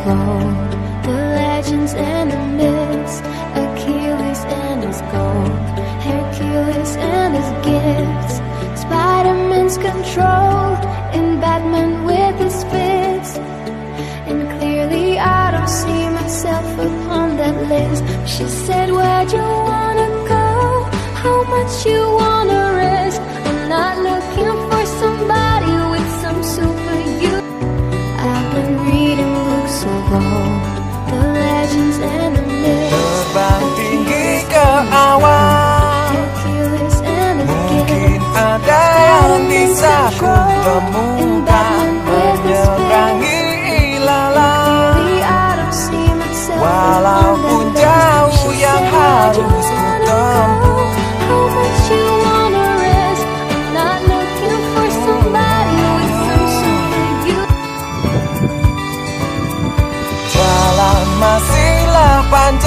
gold, the legends and the myths, Achilles and his gold, Hercules and his gifts, Spider-Man's control, and Batman with his fists. And clearly I don't see myself upon that list. She said, where'd you wanna go? How much you wanna risk? I'm not looking for somebody with some super you. I've been reading books of old, the legends and the myths, Terbang tinggi ke awan, Hercules and his mungkin gifts, ada yang bisa ku temukan menyeberangi ilalang. Walaupun jauh yang harus ku tempuh, how much you wanna risk? I'm not looking for somebody with some super you. jalan masihlah panjang.